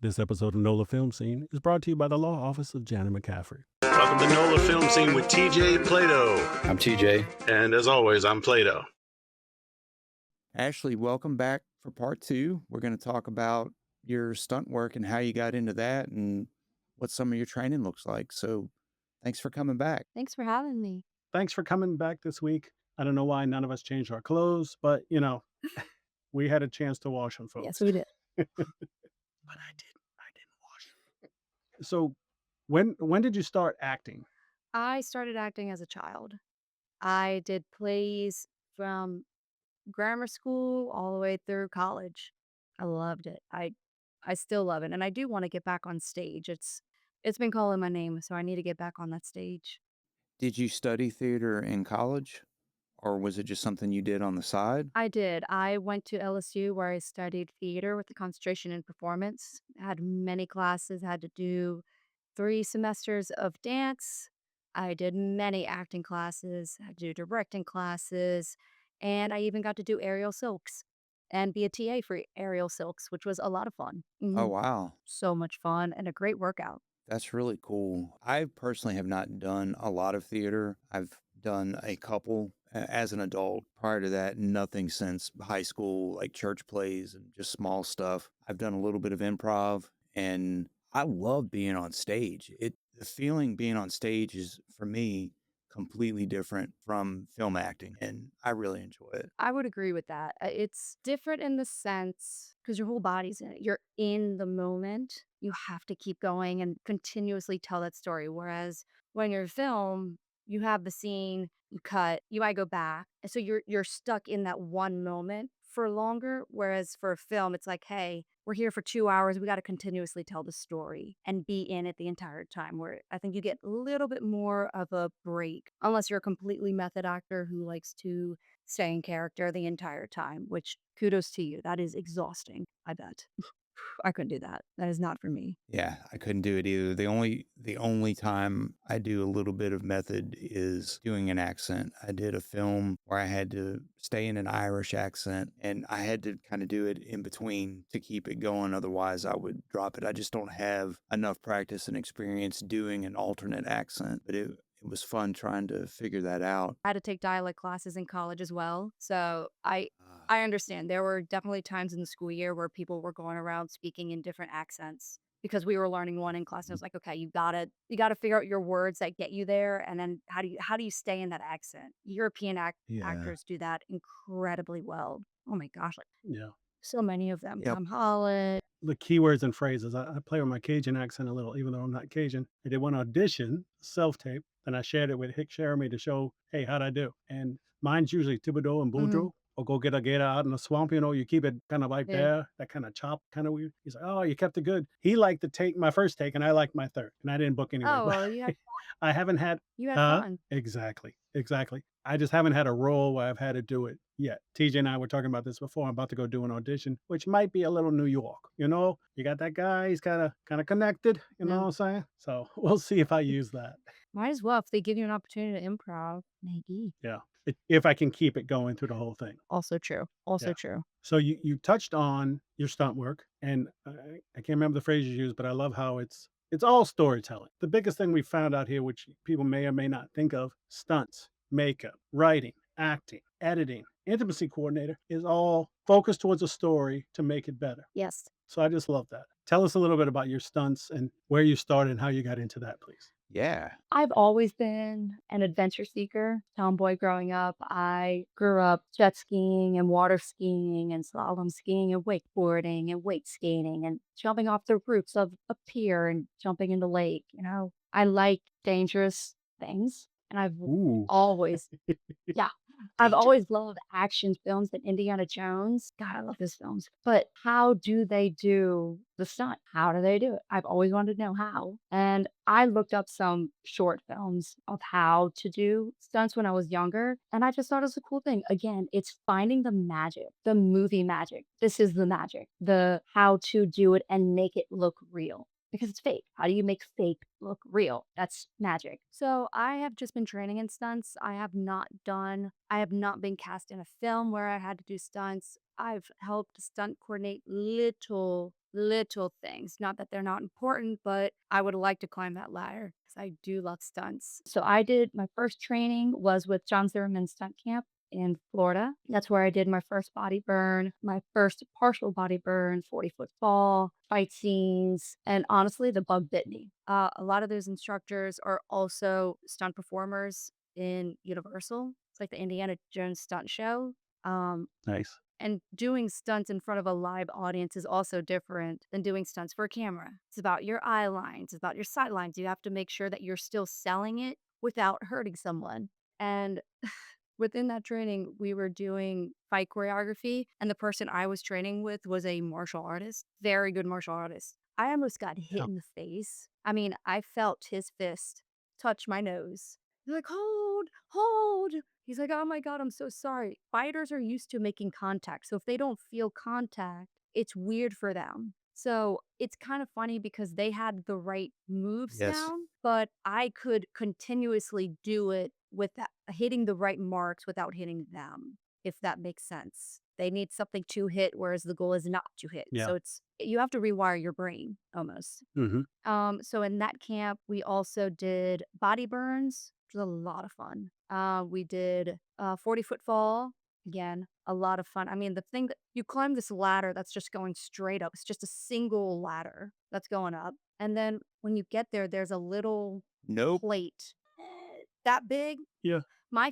This episode of NOLA Film Scene is brought to you by the Law Office of Jana McCaffery. Welcome to NOLA Film Scene with TJ Plato. I'm TJ. And as always, I'm Plato. Ashley, welcome back for part 2. We're going to talk about your stunt work and how you got into that and what some of your training looks like. So thanks for coming back. Thanks for having me. Thanks for coming back this week. I don't know why none of us changed our clothes, but, we had a chance to wash them, folks. Yes, we did. But I didn't wash them. So when did you start acting? I started acting as a child. I did plays from grammar school all the way through college. I loved it. I still love it, and I do want to get back on stage. It's been calling my name, so I need to get back on that stage. Did you study theater in college, or was it just something you did on the side? I did. I went to LSU where I studied theater with a concentration in performance. Had many classes, had to do 3 semesters of dance. I did many acting classes, had to do directing classes, and I even got to do aerial silks and be a TA for aerial silks, which was a lot of fun. Oh, wow. So much fun and a great workout. That's really cool. I personally have not done a lot of theater. I've done a couple as an adult. Prior to that, nothing since high school, like church plays and just small stuff. I've done a little bit of improv, and I love being on stage. The feeling being on stage is, for me, completely different from film acting, and I really enjoy it. I would agree with that. It's different in the sense because your whole body's in it. You're in the moment. You have to keep going and continuously tell that story. Whereas when you're film, you have the scene, you cut, you might go back. And so you're stuck in that one moment for longer. Whereas for a film, it's like, hey, we're here for 2 hours. We got to continuously tell the story and be in it the entire time. Where I think you get a little bit more of a break, unless you're a completely method actor who likes to stay in character the entire time, which kudos to you. That is exhausting, I bet. I couldn't do that. That is not for me. Yeah, I couldn't do it either. The only time I do a little bit of method is doing an accent. I did a film where I had to stay in an Irish accent, and I had to kind of do it in between to keep it going. Otherwise, I would drop it. I just don't have enough practice and experience doing an alternate accent, but it was fun trying to figure that out. I had to take dialect classes in college as well. So I understand. There were definitely times in the school year where people were going around speaking in different accents because we were learning one in class. And it was like, okay, you gotta figure out your words that get you there, and then how do you stay in that accent? European Yeah. actors do that incredibly well. Oh my gosh, like Yeah. so many of them. Yep. Tom Holland. The keywords and phrases. I play with my Cajun accent a little, even though I'm not Cajun. I did one audition, self-tape, and I shared it with Hick Jeremy to show, hey, how'd I do? And mine's usually Thibodeau and Mhm. Boudreaux, or go get a gator out in the swamp. You keep it kind of like Yeah. there, that kind of chop, kind of weird. He's like, oh, you kept it good. He liked the take, my first take, and I liked my third. And I didn't book anyway. Oh But well, I haven't had, you had fun. exactly, exactly. I just haven't had a role where I've had to do it yet. TJ and I were talking about this before. I'm about to go do an audition, which might be a little New York. You got that guy. He's kind of connected. You know Yeah. what I'm saying? So we'll see if I use that. Might as well if they give you an opportunity to improv. Maybe. Yeah, if I can keep it going through the whole thing. Also true. Also Yeah. true. So you touched on your stunt work, and I can't remember the phrase you used, but I love how it's all storytelling. The biggest thing we found out here, which people may or may not think of, stunts, makeup, writing, acting, editing, intimacy coordinator, is all focused towards a story to make it better. Yes. So I just love that. Tell us a little bit about your stunts and where you started and how you got into that, please. Yeah. I've always been an adventure seeker, tomboy growing up. I grew up jet skiing and water skiing and slalom skiing and wakeboarding and wake skating and jumping off the roofs of a pier and jumping in the lake. I like dangerous things. And I've Ooh. always, yeah, I've Danger. always loved action films and Indiana Jones. God, I love those films. But how do they do the stunt? How do they do it? I've always wanted to know how. And I looked up some short films of how to do stunts when I was younger. And I just thought it was a cool thing. Again, it's finding the magic, the movie magic. This is the magic, the how to do it and make it look real because it's fake. How do you make fake look real? That's magic. So I have just been training in stunts. I have not been cast in a film where I had to do stunts. I've helped stunt coordinate little things. Not that they're not important, but I would like to climb that ladder because I do love stunts. So I did my first training was with John Zimmerman Stunt Camp in Florida. That's where I did my first body burn, my first partial body burn, 40-foot fall, fight scenes, and honestly, the bug bit me. A lot of those instructors are also stunt performers in Universal. It's like the Indiana Jones stunt show. Um, Nice. and doing stunts in front of a live audience is also different than doing stunts for a camera. It's about your eye lines, it's about your sight lines. You have to make sure that you're still selling it without hurting someone. And within that training, we were doing fight choreography, and the person I was training with was a martial artist, very good martial artist. I almost got hit Yeah. in the face. I mean, I felt his fist touch my nose. He's like, hold, hold. He's like, oh my God, I'm so sorry. Fighters are used to making contact. So if they don't feel contact, it's weird for them. So it's kind of funny because they had the right moves Yes. down, but I could continuously do it without hitting the right marks without hitting them, if that makes sense. They need something to hit, whereas the goal is not to hit. Yeah. So you have to rewire your brain almost. Hmm. So in that camp, we also did body burns, which was a lot of fun. We did 40-foot fall. Again, a lot of fun. I mean, the thing that you climb this ladder that's just going straight up. It's just a single ladder that's going up. And then when you get there, there's a little Nope. plate that big. Yeah. My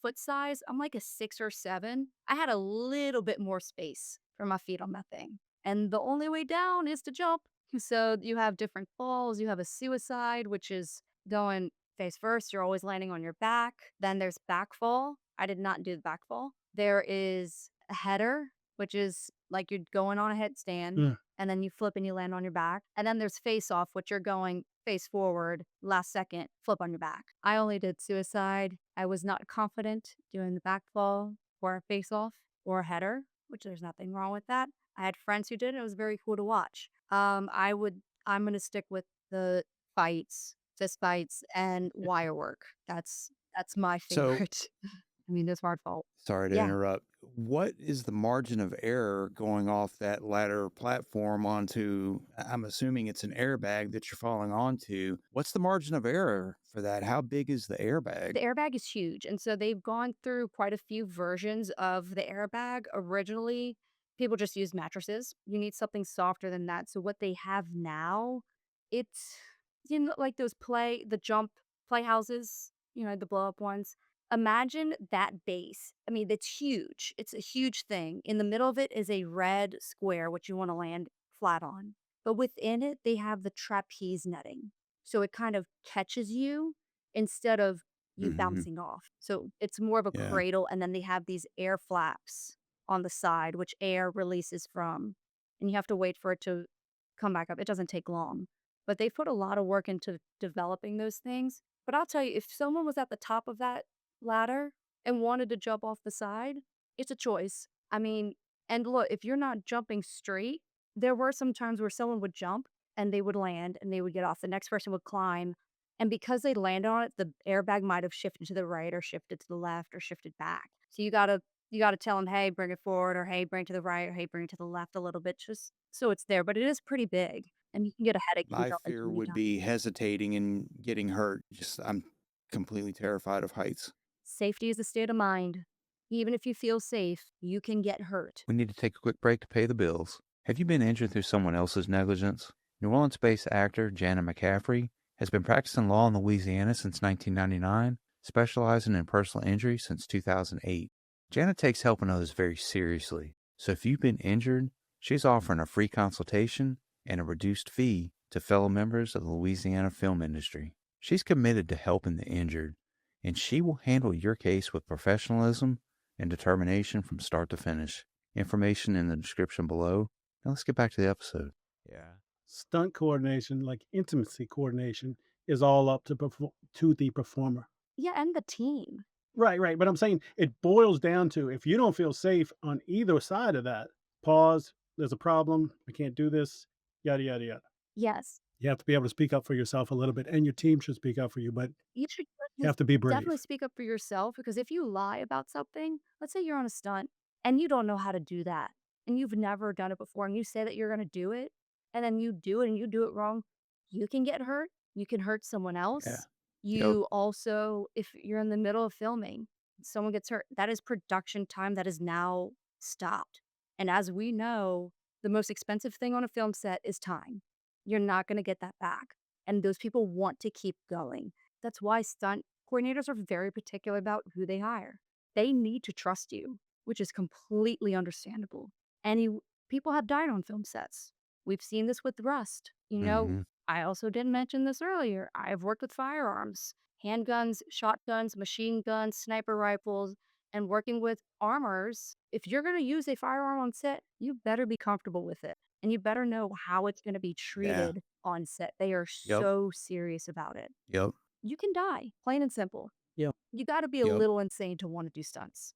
foot size, I'm like a 6 or 7. I had a little bit more space for my feet on that thing. And the only way down is to jump. So you have different falls. You have a suicide, which is going face first. You're always landing on your back. Then there's back fall. I did not do the back fall. There is a header, which is like you're going on a headstand Yeah. and then you flip and you land on your back. And then there's face off, which you're going face forward, last second, flip on your back. I only did suicide. I was not confident doing the back fall or a face off or a header, which there's nothing wrong with that. I had friends who did it. It was very cool to watch. I'm gonna stick with the fights, fist fights, and wire work. That's my So, favorite. I mean, there's hard fault. sorry to Yeah. interrupt. What is the margin of error going off that ladder platform onto, I'm assuming it's an airbag that you're falling onto. What's the margin of error for that? How big is the airbag? The airbag is huge, and so they've gone through quite a few versions of the airbag. Originally, people just used mattresses. You need something softer than that. So what they have now, it's like those the jump playhouses, the blow up ones. Imagine that base. I mean, that's huge. It's a huge thing. In the middle of it is a red square, which you want to land flat on. But within it, they have the trapeze netting. So it kind of catches you instead of you Hmm. bouncing off. So it's more of a Yeah. cradle, and then they have these air flaps on the side, which air releases from, and you have to wait for it to come back up. It doesn't take long, but they put a lot of work into developing those things. But I'll tell you, if someone was at the top of that ladder and wanted to jump off the side, it's a choice. I mean, and look, if you're not jumping straight, there were some times where someone would jump and they would land and they would get off. The next person would climb, and because they landed on it, the airbag might have shifted to the right or shifted to the left or shifted back. So you gotta tell them, hey, bring it forward, or hey, bring it to the right, or hey, bring it to the left a little bit, just so it's there. But it is pretty big, and you can get a headache if you My don't like fear too many would times. be hesitating and getting hurt. Just, I'm completely terrified of heights. Safety is a state of mind. Even if you feel safe, you can get hurt. We need to take a quick break to pay the bills. Have you been injured through someone else's negligence? New Orleans-based actor Jana McCaffery has been practicing law in Louisiana since 1999, specializing in personal injury since 2008. Jana takes helping others very seriously, so if you've been injured, she's offering a free consultation and a reduced fee to fellow members of the Louisiana film industry. She's committed to helping the injured, and she will handle your case with professionalism and determination from start to finish. Information in the description below. Now let's get back to the episode. Yeah. Stunt coordination, like intimacy coordination, is all up to the performer. Yeah, and the team. Right, right. But I'm saying it boils down to if you don't feel safe on either side of that, pause. There's a problem. I can't do this. Yada yada yada. Yes. You have to be able to speak up for yourself a little bit, and your team should speak up for you. But You should you have to be definitely brave. speak up for yourself, because if you lie about something, let's say you're on a stunt and you don't know how to do that, and you've never done it before, and you say that you're going to do it, and then you do it and you do it wrong, you can get hurt. You can hurt someone Yeah. else. Yep. You also, if you're in the middle of filming, someone gets hurt, that is production time that is now stopped. And as we know, the most expensive thing on a film set is time. You're not going to get that back. And those people want to keep going. That's why stunt coordinators are very particular about who they hire. They need to trust you, which is completely understandable. Any people have died on film sets. We've seen this with Rust. Hmm. I also didn't mention this earlier. I've worked with firearms, handguns, shotguns, machine guns, sniper rifles, and working with armors. If you're going to use a firearm on set, you better be comfortable with it. And you better know how it's going to be Yeah. treated on set. They are Yep. so serious about it. Yep. You can die, plain and simple. Yep. You got to be a Yep. little insane to want to do stunts.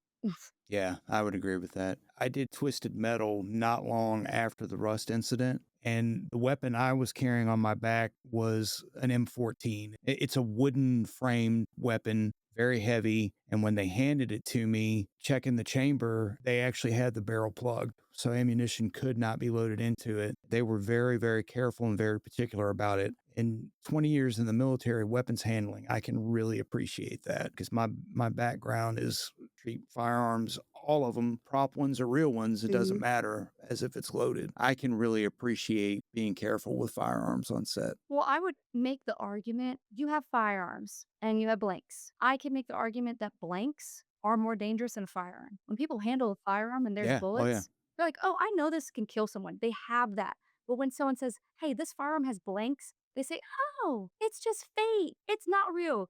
Yeah, I would agree with that. I did Twisted Metal not long after the Rust incident, and the weapon I was carrying on my back was an M14. It's a wooden framed weapon, very heavy. And when they handed it to me, checking the chamber, they actually had the barrel plugged. So ammunition could not be loaded into it. They were very, very careful and very particular about it. In 20 years in the military, weapons handling, I can really appreciate that because my background is treat firearms, all of them, prop ones or real ones, it doesn't Mhm. matter as if it's loaded. I can really appreciate being careful with firearms on set. Well, I would make the argument you have firearms and you have blanks. I can make the argument that blanks are more dangerous than a firearm. When people handle a firearm and there's Yeah. Oh, yeah. bullets, they're like, oh, I know this can kill someone. They have that. But when someone says, hey, this firearm has blanks, they say, oh, it's just fake. It's not real.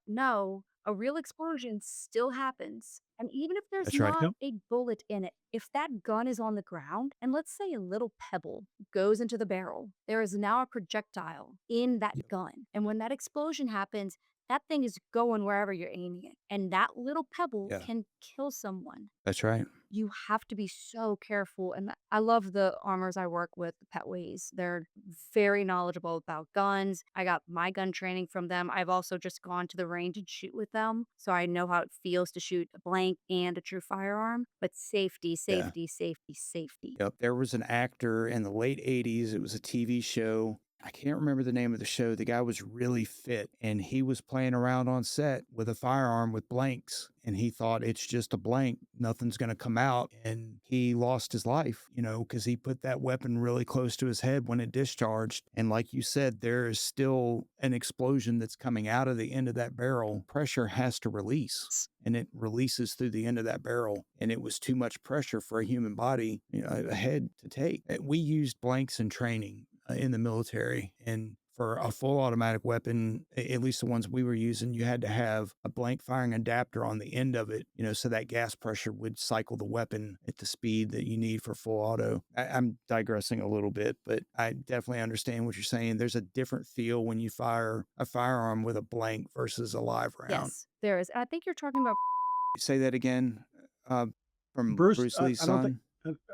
No, a real explosion still happens. And even if there's That's right. not Yep. a bullet in it, if that gun is on the ground and let's say a little pebble goes into the barrel, there is now a projectile in that Yep. gun. And when that explosion happens, that thing is going wherever you're aiming it. And that little pebble Yeah. can kill someone. That's right. You have to be so careful. And I love the armors I work with, the Petways. They're very knowledgeable about guns. I got my gun training from them. I've also just gone to the range and shoot with them. So I know how it feels to shoot a blank and a true firearm. But safety, Yeah. safety, safety, safety. Yep. There was an actor in the late 80s. It was a TV show. I can't remember the name of the show. The guy was really fit and he was playing around on set with a firearm with blanks. And he thought it's just a blank. Nothing's going to come out. And he lost his life, because he put that weapon really close to his head when it discharged. And like you said, there is still an explosion that's coming out of the end of that barrel. Pressure has to release and it releases through the end of that barrel. And it was too much pressure for a human body, a head to take. We used blanks in training in the military. And for a full automatic weapon, at least the ones we were using, you had to have a blank firing adapter on the end of it, so that gas pressure would cycle the weapon at the speed that you need for full auto. I'm digressing a little bit, but I definitely understand what you're saying. There's a different feel when you fire a firearm with a blank versus a live round. Yes, there is. I think you're talking about. Say that again. From Bruce, Bruce Lee's I don't think son.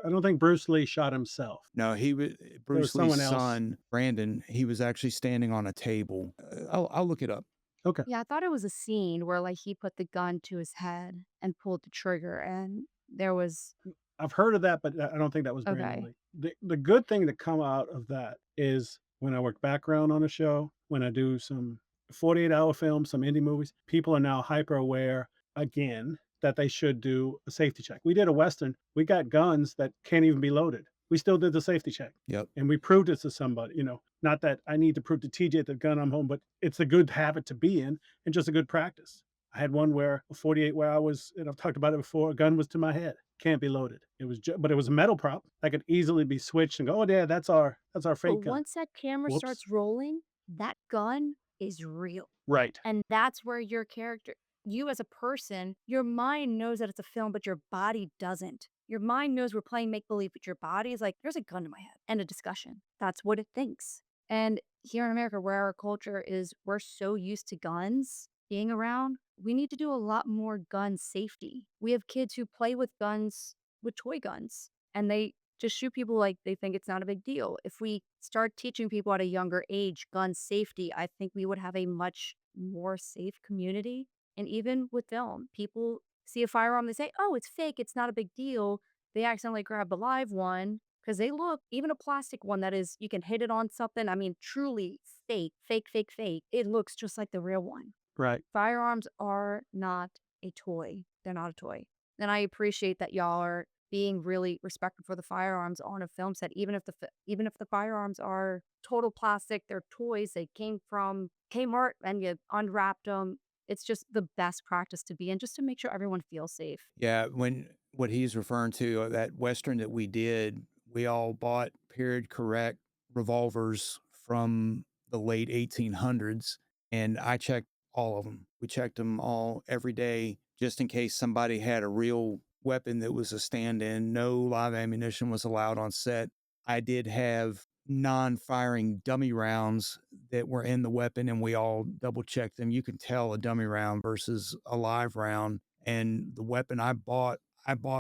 I don't think Bruce Lee shot himself. No, he was There was Bruce Lee's someone else. son, Brandon. He was actually standing on a table. I'll look it up. Okay. Yeah, I thought it was a scene where like he put the gun to his head and pulled the trigger, and there was I've heard of that, but I don't think that was Brandon okay. Lee. The good thing to come out of that is when I work background on a show, when I do some 48-hour films, some indie movies, people are now hyper aware again that they should do a safety check. We did a Western, we got guns that can't even be loaded. We still did the safety check Yep. and we proved it to somebody, not that I need to prove to TJ at the gun I'm home, but it's a good habit to be in and just a good practice. I had one where a 48 where I was, and I've talked about it before, a gun was to my head, can't be loaded. It was, but it was a metal prop that could easily be switched and go, oh yeah, that's our But fake gun. once that camera Whoops. starts rolling, that gun is real. Right. And that's where your character, you as a person, your mind knows that it's a film, but your body doesn't. Your mind knows we're playing make believe, but your body is like, there's a gun in my head. End of discussion. That's what it thinks. And here in America, where our culture is, we're so used to guns being around, we need to do a lot more gun safety. We have kids who play with guns, with toy guns, and they just shoot people like they think it's not a big deal. If we start teaching people at a younger age gun safety, I think we would have a much more safe community. And even with film, people see a firearm, they say, "Oh, it's fake. It's not a big deal." They accidentally grab the live one because they look, even a plastic one that is, you can hit it on something. I mean, truly fake, fake, fake, fake. It looks just like the real one. Right. Firearms are not a toy. They're not a toy. And I appreciate that y'all are being really respectful for the firearms on a film set, even if even if the firearms are total plastic, they're toys. They came from Kmart and you unwrapped them. It's just the best practice to be in, just to make sure everyone feels safe. Yeah, when what he's referring to, that Western that we did, we all bought period correct revolvers from the late 1800s, and I checked all of them. We checked them all every day just in case somebody had a real weapon that was a stand-in. No live ammunition was allowed on set. I did have non-firing dummy rounds that were in the weapon, and we all double checked them. You can tell a dummy round versus a live round. And the weapon I bought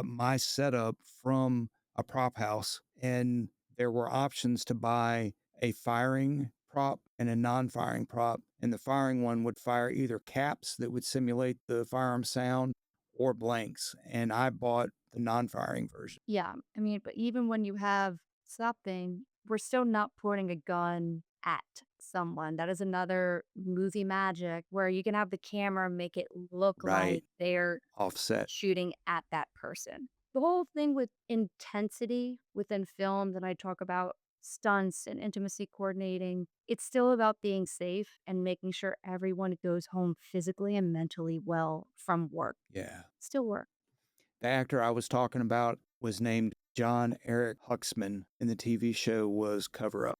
my setup from a prop house, and there were options to buy a firing prop and a non-firing prop. And the firing one would fire either caps that would simulate the firearm sound or blanks. And I bought the non-firing version. Yeah. I mean, but even when you have something, we're still not pointing a gun at someone. That is another movie magic where you can have the camera make it look Right. like they're Offset. shooting at that person. The whole thing with intensity within film that I talk about, stunts and intimacy coordinating, it's still about being safe and making sure everyone goes home physically and mentally well from work. Yeah. Still work. The actor I was talking about was named John Eric Huxman, and the TV show was Cover Up.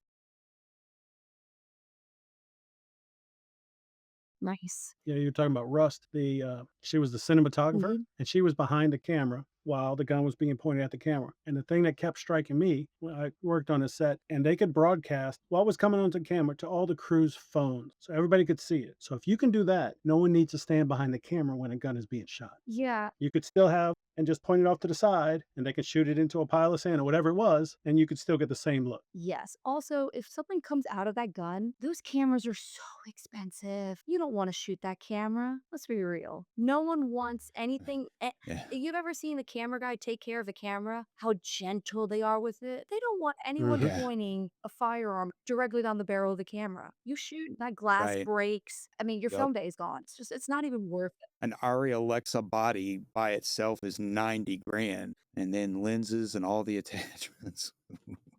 Nice. Yeah, you're talking about Rust. She was the cinematographer, Mhm. and she was behind the camera while the gun was being pointed at the camera. And the thing that kept striking me when I worked on a set, and they could broadcast what was coming onto camera to all the crew's phones, so everybody could see it. So if you can do that, no one needs to stand behind the camera when a gun is being shot. Yeah. You could still have and just point it off to the side, and they could shoot it into a pile of sand or whatever it was, and you could still get the same look. Yes. Also, if something comes out of that gun, those cameras are so expensive. You don't want to shoot that camera. Let's be real. No one wants anything. Yeah. You've ever seen the camera guy take care of a camera? How gentle they are with it. They don't want anyone Mhm. Yeah. pointing a firearm directly down the barrel of the camera. You shoot, that glass Right. breaks. I mean, your Yup. film day is gone. It's just, it's not even worth it. An Ari Alexa body by itself is 90 grand, and then lenses and all the attachments.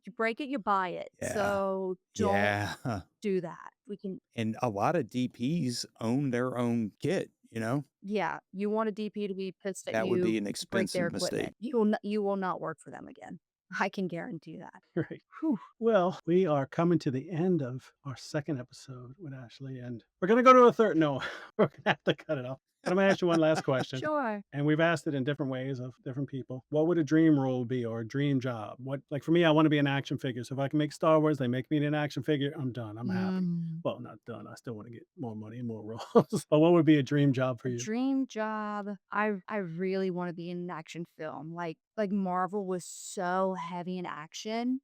You break it, you buy it. Yeah. So don't Yeah. do that. We can And a lot of DPs own their own kit, you know? Yeah, you want a DP to be pissed at That would be you, an break their expensive equipment. mistake. You will not work for them again. I can guarantee that. Right. Whew. Well, we are coming to the end of our second episode with Ashley, and we're going to go to a third. No, we're going to have to cut it off. But I'm going to ask you one last question. Sure. And we've asked it in different ways of different people. What would a dream role be or a dream job? What, like for me, I want to be an action figure. So if I can make Star Wars, they make me an action figure, I'm done. I'm happy. Mm. Well, not done. I still want to get more money and more roles. But what would be a dream job for A you? dream job. I really want to be in an action film. Like Marvel was so heavy in action.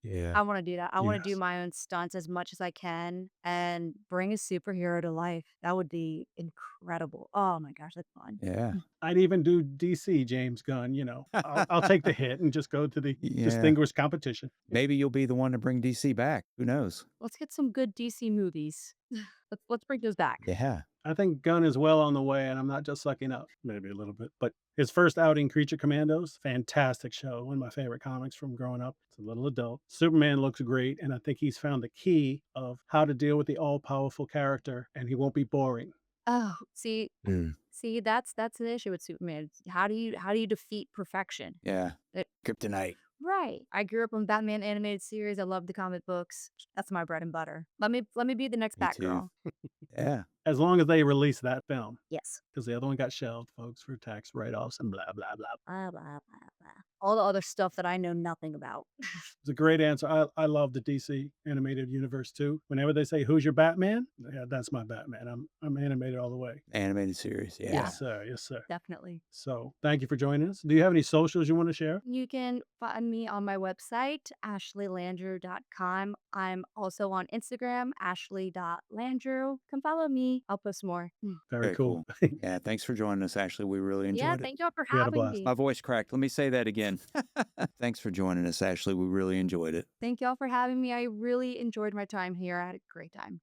Yeah. I want to do that. I want to do Yes. my own stunts as much as I can and bring a superhero to life. That would be incredible. Oh my gosh, that's fun. Yeah. I'd even do DC James Gunn, I'll take the hit and just go to the Yeah. distinguished competition. Maybe you'll be the one to bring DC back. Who knows? Let's get some good DC movies. Let's bring those back. Yeah. I think Gunn is well on the way, and I'm not just sucking up, maybe a little bit. But his first outing, Creature Commandos, fantastic show. One of my favorite comics from growing up. It's a little adult. Superman looks great, and I think he's found the key of how to deal with the all-powerful character, and he won't be boring. Oh, see, Mm. that's an issue with Superman. How do you defeat perfection? Yeah. It- Kryptonite. Right. I grew up on Batman animated series. I love the comic books. That's my bread and butter. Let me be the next Me too. Batgirl. Yeah. As long as they release that film, Yes. because the other one got shelved, folks, for tax write-offs and blah, blah, blah. Blah blah blah blah. all the other stuff that I know nothing about. It's a great answer. I love the DC animated universe too. Whenever they say, "Who's your Batman?" Yeah, that's my Batman. I'm animated all the way. Animated series. Yeah. Yeah. Yes, sir. Yes, sir. Definitely. So thank you for joining us. Do you have any socials you want to share? You can find me on my website, ashleylandrew.com. I'm also on Instagram, ashley.landrew. Come follow me. I'll post more. Very cool. Yeah. Thanks for joining us, Ashley. We really Yeah, enjoyed it. thank y'all for We had a having blast. me. My voice cracked. Let me say that again. Thanks for joining us, Ashley. We really enjoyed it. Thank y'all for having me. I really enjoyed my time here. I had a great time.